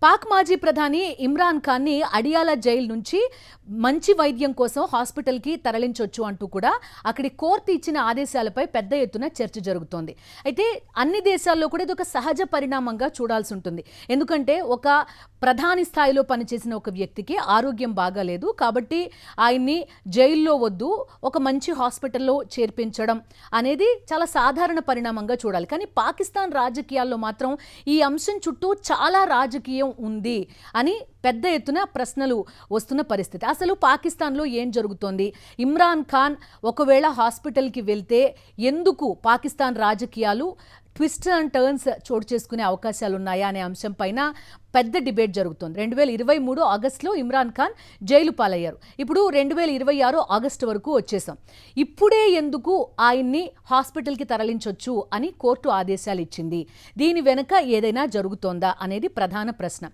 పాక్ మాజీ ప్రధాని ఇమ్రాన్ ఖాన్ని అడియాలా జైలు నుంచి మంచి వైద్యం కోసం హాస్పిటల్కి తరలించొచ్చు అంటూ కూడా అక్కడి కోర్టు ఇచ్చిన ఆదేశాలపై పెద్ద ఎత్తున చర్చ జరుగుతోంది. అయితే అన్ని దేశాల్లో కూడా ఇది ఒక సహజ పరిణామంగా చూడాల్సి ఉంటుంది. ఎందుకంటే ఒక ప్రధాని స్థాయిలో పనిచేసిన ఒక వ్యక్తికి ఆరోగ్యం బాగాలేదు కాబట్టి ఆయన్ని జైల్లో వద్దు, ఒక మంచి హాస్పిటల్లో చేర్పించడం అనేది చాలా సాధారణ పరిణామంగా చూడాలి. కానీ పాకిస్తాన్ రాజకీయాల్లో మాత్రం ఈ అంశం చుట్టూ చాలా రాజకీయం ఉంది అని పెద్ద ఎత్తున ప్రశ్నలు వస్తున్న పరిస్థితి. అసలు పాకిస్తాన్లో ఏం జరుగుతోంది? ఇమ్రాన్ ఖాన్ ఒకవేళ హాస్పిటల్కి వెళ్తే ఎందుకు పాకిస్తాన్ రాజకీయాలు ట్విస్ట్ అండ్ టర్న్స్ చోటు చేసుకునే అవకాశాలు ఉన్నాయా అనే అంశం పైన పెద్ద డిబేట్ జరుగుతుంది. 2023 ఆగస్టులో ఇమ్రాన్ ఖాన్ జైలు పాలయ్యారు. ఇప్పుడు 2026 ఆగస్టు వరకు వచ్చేసాం. ఇప్పుడే ఎందుకు ఆయన్ని హాస్పిటల్కి తరలించొచ్చు అని కోర్టు ఆదేశాలు ఇచ్చింది? దీని వెనుక ఏదైనా జరుగుతోందా అనేది ప్రధాన ప్రశ్న.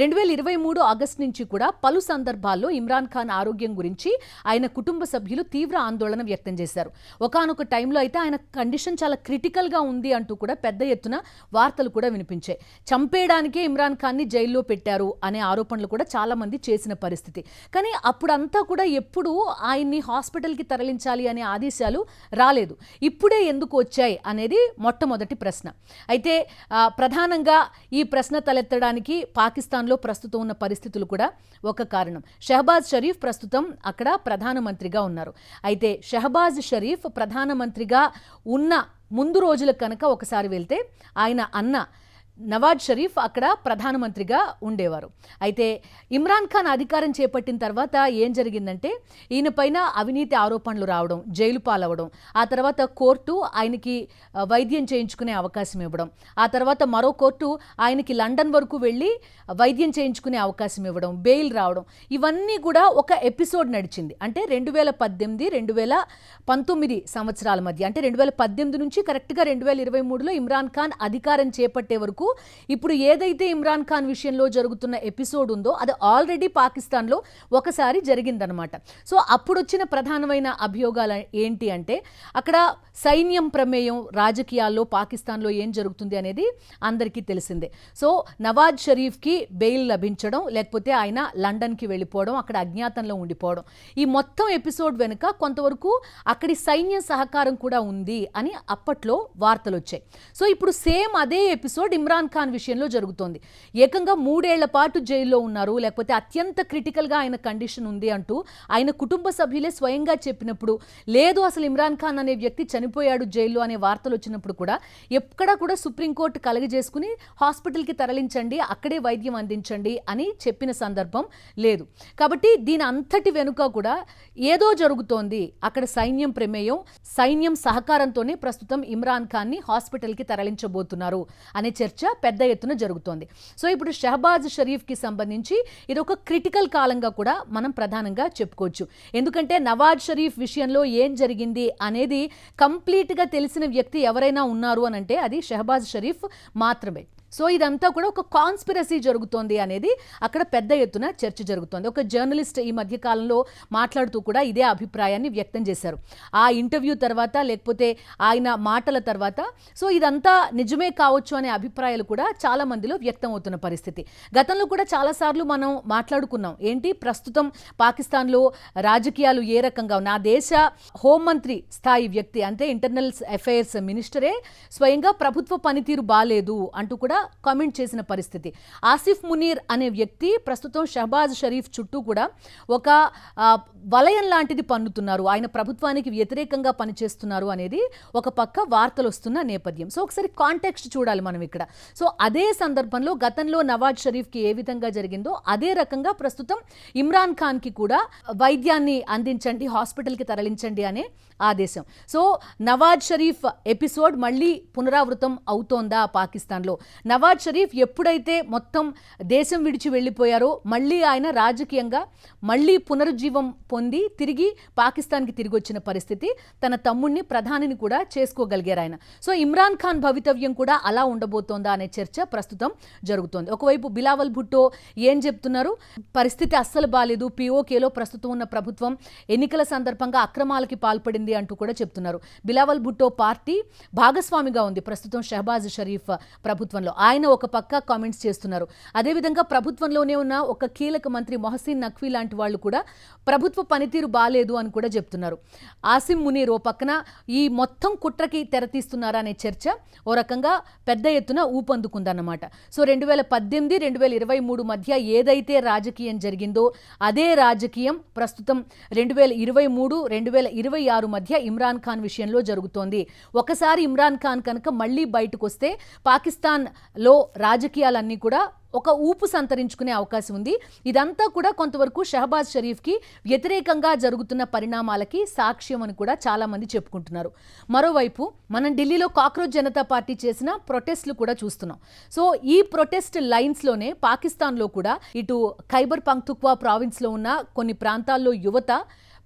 2023 ఆగస్టు నుంచి కూడా పలు సందర్భాల్లో ఇమ్రాన్ ఖాన్ ఆరోగ్యం గురించి ఆయన కుటుంబ సభ్యులు తీవ్ర ఆందోళన వ్యక్తం చేశారు. ఒకానొక టైంలో అయితే ఆయన కండిషన్ చాలా క్రిటికల్గా ఉంది అంటూ కూడా పెద్ద ఎత్తున వార్తలు కూడా వినిపించాయి. చంపేయడానికే ఇమ్రాన్ ఖాన్ని జైల్లో పెట్టారు అనే ఆరోపణలు కూడా చాలా మంది చేసిన పరిస్థితి. కానీ అప్పుడంతా కూడా ఎప్పుడు ఆయన్ని హాస్పిటల్కి తరలించాలి అనే ఆదేశాలు రాలేదు. ఇప్పుడే ఎందుకు వచ్చాయి అనేది మొట్టమొదటి ప్రశ్న. అయితే ప్రధానంగా ఈ ప్రశ్న తలెత్తడానికి పాకిస్తాన్లో ప్రస్తుతం ఉన్న పరిస్థితులు కూడా ఒక కారణం. షహబాజ్ షరీఫ్ ప్రస్తుతం అక్కడ ప్రధానమంత్రిగా ఉన్నారు. అయితే షహబాజ్ షరీఫ్ ప్రధానమంత్రిగా ఉన్న ముందు రోజులకు కనుక ఒకసారి వెళ్తే ఆయన అన్న నవాజ్ షరీఫ్ అక్కడ ప్రధానమంత్రిగా ఉండేవారు. అయితే ఇమ్రాన్ ఖాన్ అధికారం చేపట్టిన తర్వాత ఏం జరిగిందంటే ఈయన పైన అవినీతి ఆరోపణలు రావడం, జైలు పాలవడం, ఆ తర్వాత కోర్టు ఆయనకి వైద్యం చేయించుకునే అవకాశం ఇవ్వడం, ఆ తర్వాత మరో కోర్టు ఆయనకి లండన్ వరకు వెళ్ళి వైద్యం చేయించుకునే అవకాశం ఇవ్వడం, బెయిల్ రావడం, ఇవన్నీ కూడా ఒక ఎపిసోడ్ నడిచింది. అంటే 2018-2019 సంవత్సరాల మధ్య, అంటే 2018 నుంచి కరెక్ట్గా 2023లో ఇమ్రాన్ ఖాన్ అధికారం చేపట్టే వరకు ఇప్పుడు ఏదైతే ఇమ్రాన్ ఖాన్ విషయంలో జరుగుతున్న ఎపిసోడ్ ఉందో అది ఆల్రెడీ పాకిస్తాన్లో ఒకసారి జరిగిందనమాట. సో అప్పుడు వచ్చిన ప్రధానమైన అభియోగాలు ఏంటి అంటే అక్కడ సైన్యం ప్రమేయం రాజకీయాల్లో పాకిస్తాన్లో ఏం జరుగుతుంది అనేది అందరికీ తెలిసిందే. సో నవాజ్ షరీఫ్కి బెయిల్ లభించడం, లేకపోతే ఆయన లండన్కి వెళ్ళిపోవడం, అక్కడ అజ్ఞాతంలో ఉండిపోవడం, ఈ మొత్తం ఎపిసోడ్ వెనుక కొంతవరకు అక్కడి సైన్య సహకారం కూడా ఉంది అని అప్పట్లో వార్తలు వచ్చాయి. సో ఇప్పుడు సేమ్ అదే ఎపిసోడ్ ఇమ్రాన్ ఖాన్ విషయంలో జరుగుతోంది. ఏకంగా 3 ఏళ్ల పాటు జైల్లో ఉన్నారు, లేకపోతే అత్యంత క్రిటికల్గా ఆయన కండిషన్ ఉంది అంటూ ఆయన కుటుంబ సభ్యులే స్వయంగా చెప్పినప్పుడు, లేదు అసలు ఇమ్రాన్ ఖాన్ అనే వ్యక్తి చనిపోయాడు జైల్లో అనే వార్తలు వచ్చినప్పుడు కూడా ఎక్కడా కూడా సుప్రీంకోర్టు కలగజేసుకుని హాస్పిటల్కి తరలించండి, అక్కడే వైద్యం అందించండి అని చెప్పిన సందర్భం లేదు. కాబట్టి దీని అంతటి వెనుక కూడా ఏదో జరుగుతోంది. అక్కడ సైన్యం ప్రమేయం, సైన్యం సహకారంతోనే ప్రస్తుతం ఇమ్రాన్ ఖాన్ని హాస్పిటల్కి తరలించబోతున్నారు అనే చర్చ పెద్ద ఎత్తున జరుగుతోంది. సో ఇప్పుడు షహబాజ్ షరీఫ్కి సంబంధించి ఇది ఒక క్రిటికల్ కాలంగా కూడా మనం ప్రధానంగా చెప్పుకోవచ్చు. ఎందుకంటే నవాజ్ షరీఫ్ విషయంలో ఏం జరిగింది అనేది కంప్లీట్గా తెలిసిన వ్యక్తి ఎవరైనా ఉన్నారు అని అంటే అది షహబాజ్ షరీఫ్ మాత్రమే. సో ఇదంతా కూడా ఒక కాన్స్పిరసీ జరుగుతోంది అనేది అక్కడ పెద్ద ఎత్తున చర్చ జరుగుతోంది. ఒక జర్నలిస్ట్ ఈ మధ్య కాలంలో మాట్లాడుతూ కూడా ఇదే అభిప్రాయాన్ని వ్యక్తం చేశారు. ఆ ఇంటర్వ్యూ తర్వాత, లేకపోతే ఆయన మాటల తర్వాత సో ఇదంతా నిజమే కావచ్చు అనే అభిప్రాయాలు కూడా చాలా మందిలో వ్యక్తం అవుతున్న పరిస్థితి. గతంలో కూడా చాలాసార్లు మనం మాట్లాడుకున్నాం. ఏంటి ప్రస్తుతం పాకిస్తాన్లో రాజకీయాలు ఏ రకంగా ఉన్న దేశ హోంమంత్రి స్థాయి వ్యక్తి, అంటే ఇంటర్నల్ అఫైర్స్ మినిస్టరే స్వయంగా ప్రభుత్వ పనితీరు బాలేదు అంటూ కూడా కామెంట్ చేసిన పరిస్థితి. ఆసిఫ్ మునీర్ అనే వ్యక్తి ప్రస్తుతం షహబాజ్ షరీఫ్ చుట్టూ కూడా ఒక వలయం లాంటిది పన్నుతున్నారు, ఆయన ప్రభుత్వానికి వ్యతిరేకంగా పనిచేస్తున్నారు అనేది ఒక పక్క వార్తలు వస్తున్న నేపథ్యం. సో ఒకసారి కాంటెక్స్ట్ చూడాలి మనం ఇక్కడ. సో అదే సందర్భంలో గతంలో నవాజ్ షరీఫ్కి ఏ విధంగా జరిగిందో అదే రకంగా ప్రస్తుతం ఇమ్రాన్ ఖాన్కి కూడా వైద్యాన్ని అందించండి, హాస్పిటల్కి తరలించండి అనే ఆదేశం. సో నవాజ్ షరీఫ్ ఎపిసోడ్ మళ్ళీ పునరావృతం అవుతోందా పాకిస్తాన్లో? నవాజ్ షరీఫ్ ఎప్పుడైతే మొత్తం దేశం విడిచి వెళ్ళిపోయారో మళ్ళీ ఆయన రాజకీయంగా మళ్ళీ పునరుజ్జీవం పొంది తిరిగి పాకిస్తాన్కి తిరిగి వచ్చిన పరిస్థితి, తన తమ్ముడిని ప్రధానిని కూడా చేసుకోగలిగారు ఆయన. సో ఇమ్రాన్ ఖాన్ భవితవ్యం కూడా అలా ఉండబోతోందా అనే చర్చ ప్రస్తుతం జరుగుతోంది. ఒకవైపు బిలావల్ భుట్టో ఏం చెప్తున్నారు, పరిస్థితి అస్సలు బాలేదు, పిఓకేలో ప్రస్తుతం ఉన్న ప్రభుత్వం ఎన్నికల సందర్భంగా అక్రమాలకి పాల్పడింది అంటూ కూడా చెప్తున్నారు. బిలావల్ భుట్టో పార్టీ భాగస్వామిగా ఉంది ప్రస్తుతం షహబాజ్ షరీఫ్ ప్రభుత్వంలో. ఆయన ఒక పక్క కామెంట్స్ చేస్తున్నారు. అదేవిధంగా ప్రభుత్వంలోనే ఉన్న ఒక కీలక మంత్రి మొహసిన్ నఖ్వీ లాంటి వాళ్ళు కూడా ప్రభుత్వ పనితీరు బాలేదు అని కూడా చెప్తున్నారు. ఆసిమ్ మునీర్ ఓ పక్కన ఈ మొత్తం కుట్రకి తెరతీస్తున్నారా అనే చర్చ ఓ రకంగా పెద్ద ఎత్తున ఊపందుకుందన్నమాట. సో 2018-2023 మధ్య ఏదైతే రాజకీయం జరిగిందో అదే రాజకీయం ప్రస్తుతం 2023-2026 మధ్య ఇమ్రాన్ ఖాన్ విషయంలో జరుగుతోంది. ఒకసారి ఇమ్రాన్ ఖాన్ కనుక మళ్ళీ బయటకు వస్తే పాకిస్తాన్లో రాజకీయాలన్నీ కూడా ఒక ఊపు సంతరించుకునే అవకాశం ఉంది. ఇదంతా కూడా కొంతవరకు షహబాజ్ షరీఫ్కి వ్యతిరేకంగా జరుగుతున్న పరిణామాలకి సాక్ష్యం అని కూడా చాలా మంది చెప్పుకుంటున్నారు. మరోవైపు మనం ఢిల్లీలో కాక్రోచ్ జనతా పార్టీ చేసిన ప్రొటెస్ట్లు కూడా చూస్తున్నాం. సో ఈ ప్రొటెస్ట్ లైన్స్లోనే పాకిస్తాన్లో కూడా ఇటు ఖైబర్ పఖ్తూన్ఖ్వా ప్రావిన్స్లో ఉన్న కొన్ని ప్రాంతాల్లో యువత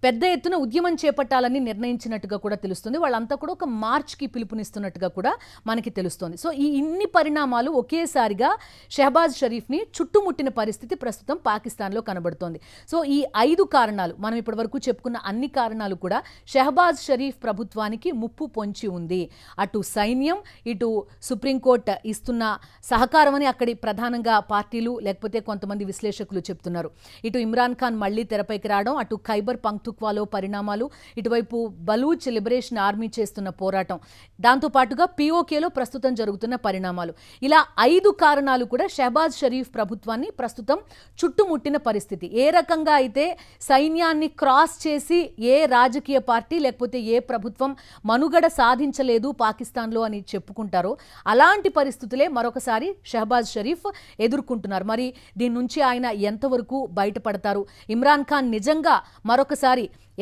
పెద్ద ఎత్తున ఉద్యమం చేపట్టాలని నిర్ణయించినట్టుగా కూడా తెలుస్తుంది. వాళ్ళంతా కూడా ఒక మార్చ్కి పిలుపునిస్తున్నట్టుగా కూడా మనకి తెలుస్తుంది. సో ఈ ఇన్ని పరిణామాలు ఒకేసారిగా షహబాజ్ షరీఫ్ని చుట్టుముట్టిన పరిస్థితి ప్రస్తుతం పాకిస్తాన్లో కనబడుతోంది. సో ఈ 5 కారణాలు, మనం ఇప్పటివరకు చెప్పుకున్న అన్ని కారణాలు కూడా షహబాజ్ షరీఫ్ ప్రభుత్వానికి ముప్పు పొంచి ఉంది. అటు సైన్యం, ఇటు సుప్రీంకోర్టు ఇస్తున్న సహకారం అని అక్కడి ప్రధానంగా పార్టీలు లేకపోతే కొంతమంది విశ్లేషకులు చెప్తున్నారు. ఇటు ఇమ్రాన్ ఖాన్ మళ్లీ తెరపైకి రావడం, అటు ఖైబర్ పఖ్తూన్ఖ్వాలో పరిణామాలు, ఇటువైపు బలూచ్ లిబరేషన్ ఆర్మీ చేస్తున్న పోరాటం, దాంతోపాటుగా పిఓకేలో ప్రస్తుతం జరుగుతున్న పరిణామాలు, ఇలా 5 కారణాలు కూడా షహబాజ్ షరీఫ్ ప్రభుత్వాన్ని ప్రస్తుతం చుట్టుముట్టిన పరిస్థితి. ఏ రకంగా అయితే సైన్యాన్ని క్రాస్ చేసి ఏ రాజకీయ పార్టీ లేకపోతే ఏ ప్రభుత్వం మనుగడ సాధించలేదు పాకిస్తాన్లో అని చెప్పుకుంటారో అలాంటి పరిస్థితులే మరొకసారి షహబాజ్ షరీఫ్ ఎదుర్కొంటున్నారు. మరి దీని నుంచి ఆయన ఎంతవరకు బయటపడతారు? ఇమ్రాన్ ఖాన్ నిజంగా మరొకసారి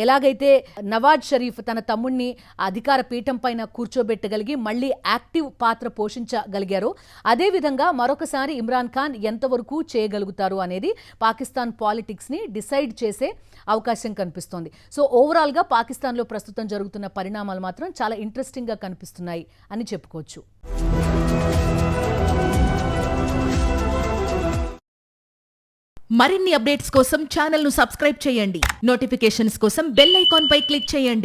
ఎలాగైతే నవాజ్ షరీఫ్ తన తమ్ముడిని అధికార పీఠం పైన కూర్చోబెట్టగలిగి మళ్ళీ యాక్టివ్ పాత్ర పోషించగలిగారో అదేవిధంగా మరొకసారి ఇమ్రాన్ ఖాన్ ఎంతవరకు చేయగలుగుతారు అనేది పాకిస్తాన్ పాలిటిక్స్ని డిసైడ్ చేసే అవకాశం కనిపిస్తోంది. సో ఓవరాల్గా పాకిస్తాన్లో ప్రస్తుతం జరుగుతున్న పరిణామాలు మాత్రం చాలా ఇంట్రెస్టింగ్గా కనిపిస్తున్నాయి అని చెప్పుకోవచ్చు. మరిన్ని అప్డేట్స్ కోసం ఛానల్ ను సబ్స్క్రైబ్ చేయండి. నోటిఫికేషన్స్ కోసం బెల్ ఐకాన్ పై క్లిక్ చేయండి.